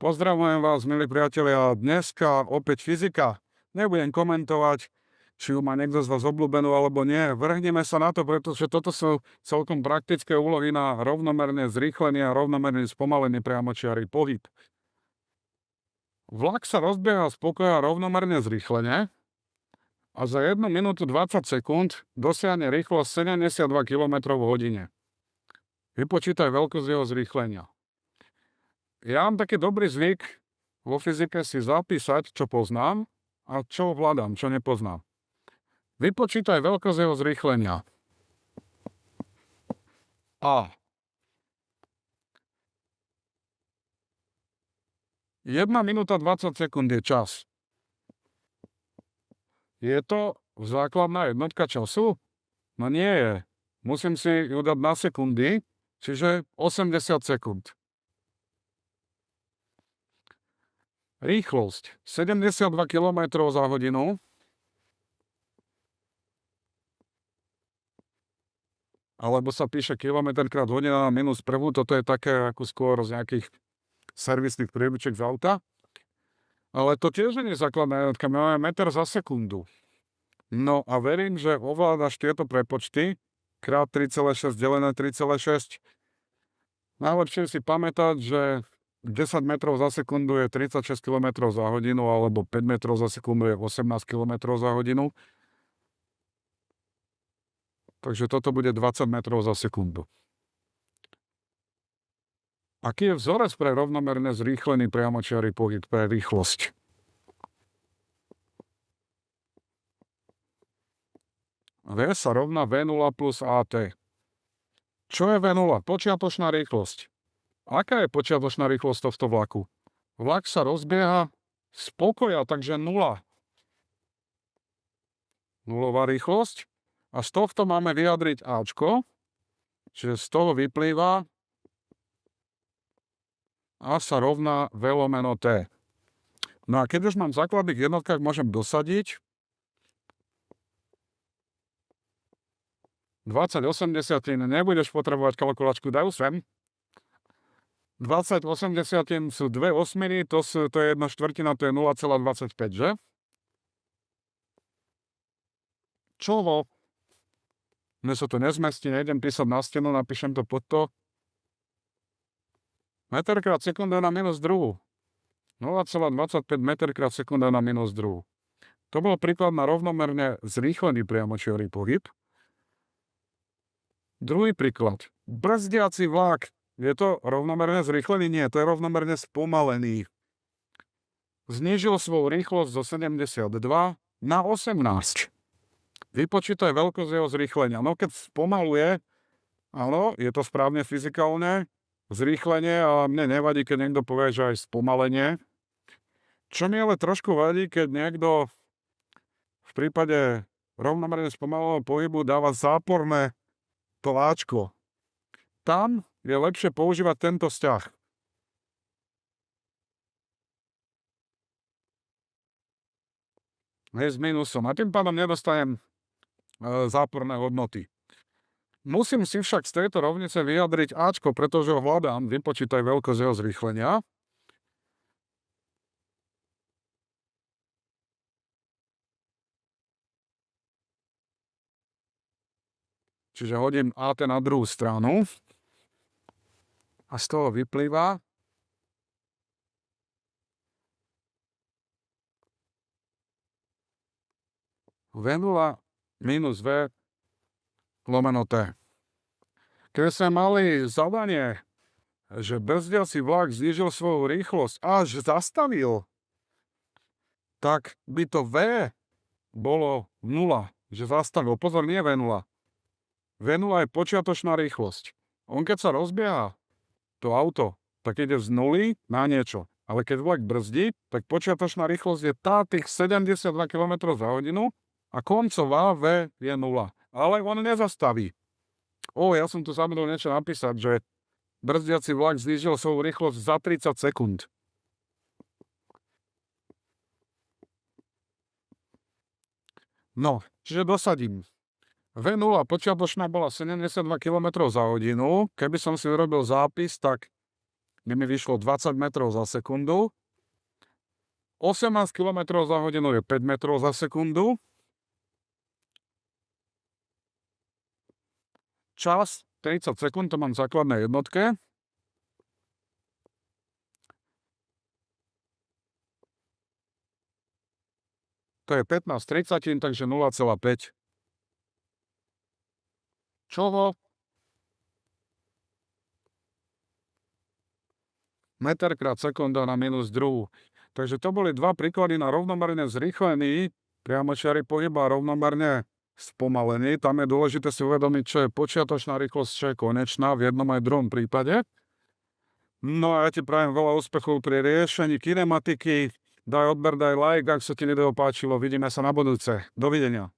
Pozdravujem vás, milí priatelia. Dneska opäť fyzika. Nebudem komentovať, či ju má niekto z vás obľúbenú alebo nie. Vrhneme sa na to, pretože toto sú celkom praktické úlohy na rovnomerné zrýchlenie a rovnomerný spomalený priamočiary pohyb. Vlak sa rozbieha z pokoja rovnomerne zrýchlenie a za 1 minútu 20 sekúnd dosiahne rýchlosť 72 km v hodine. Vypočítaj veľkosť jeho zrýchlenia. Ja mám taký dobrý zvyk vo fyzike si zapísať, čo poznám a čo ovládam, čo nepoznám. Vypočítaj veľkosť jeho zrýchlenia. A 1 minúta 20 sekúnd je čas. Je to základná jednotka času? No nie je. Musím si ju dať na sekundy, čiže 80 sekúnd. Rýchlosť 72 km za hodinu. Alebo sa píše kilometr krát hodina na minus prvú. Toto je také ako skôr z nejakých servisných príručiek z auta. Ale to tiež nie je základná jednotka. My máme meter za sekundu. No a verím, že ovládaš tieto prepočty krát 3,6 delené 3,6. Najlepšie si pamätať, že 10 metrov za sekundu je 36 km za hodinu, alebo 5 metrov za sekundu je 18 km za hodinu. Takže toto bude 20 metrov za sekundu. Aký je vzorec pre rovnomerne zrýchlený priamočiary pohyb pre rýchlosť? V sa rovná V0 plus AT. Čo je V0? Počiatočná rýchlosť. Aká je počiatočná rýchlosť tohto vlaku? Vlak sa rozbieha z pokoja, takže 0. Nulová rýchlosť. A z tohto máme vyjadriť Ačko, čiže z toho vyplýva A sa rovná V lomeno T. No a keď už mám v základných jednotkách, môžem dosadiť 20/80 nebudeš potrebovať kalkulačku, dajú sem. 20/80 sú 2 osminy, to je 1/4, to je 0,25, že? Čovo? Mne sa to nezmestí, nejdem písať na stenu, napíšem to pod to. Meter krát sekunda na minus druhú. 0,25 meter krát sekunda na minus druhú. To bol príklad na rovnomerne zrýchlený priamočiary pohyb. Druhý príklad. Brzdiaci vlak. Je to rovnomerne zrýchlený? Nie, to je rovnomerne spomalený. Znížil svoju rýchlosť zo 72 na 18. Vypočítaj veľkosť jeho zrýchlenia. No keď spomaluje, áno, je to správne fyzikálne zrýchlenie a mne nevadí, keď niekto povie, že aj spomalenie. Čo mi ale trošku vadí, keď niekto v prípade rovnomerne spomaleného pohybu dáva záporné to Ačko. Tam je lepšie používať tento vzťah. S minusom. A tým pádom nedostanem záporné hodnoty. Musím si však z tejto rovnice vyjadriť Ačko, pretože ho hľadám. Vypočítaj veľkosť jeho zrýchlenia. Čiže hodím AT na druhú stranu. A z toho vyplýva V0 minus V lomeno T. Keď sme mali zadanie, že brzdiaci vlak znížil svoju rýchlosť až zastavil, tak by to V bolo 0, že zastavil. Pozor, nie V0. V0 je počiatočná rýchlosť. On keď sa rozbieha, to auto, tak ide z nuly na niečo. Ale keď vlak brzdí, tak počiatočná rýchlosť je tých 72 km za hodinu a koncová V je 0. Ale on nezastaví. Ja som tu zabudol niečo napísať, že brzdiaci vlak znížil svoju rýchlosť za 30 sekúnd. No, čiže dosadím. V0 počiatočná bola 72 km za hodinu. Keby som si urobil zápis, tak by mi vyšlo 20 metrov za sekundu. 18 km za hodinu je 5 metrov za sekundu. Čas 30 sekúnd, to mám v základnej jednotke. To je 15/30, takže 0,5. Čoho? Meter krát sekunda na -2. Takže to boli dva príklady na rovnomerne zrýchlený priamočiary pohyb a rovnomerne spomalený. Tam je dôležité si uvedomiť, čo je počiatočná rýchlosť, čo je konečná v jednom aj druhom prípade. No a ja ti prajem veľa úspechov pri riešení kinematiky. Daj odber, daj like, ak sa ti video páčilo. Vidíme sa na budúce. Dovidenia.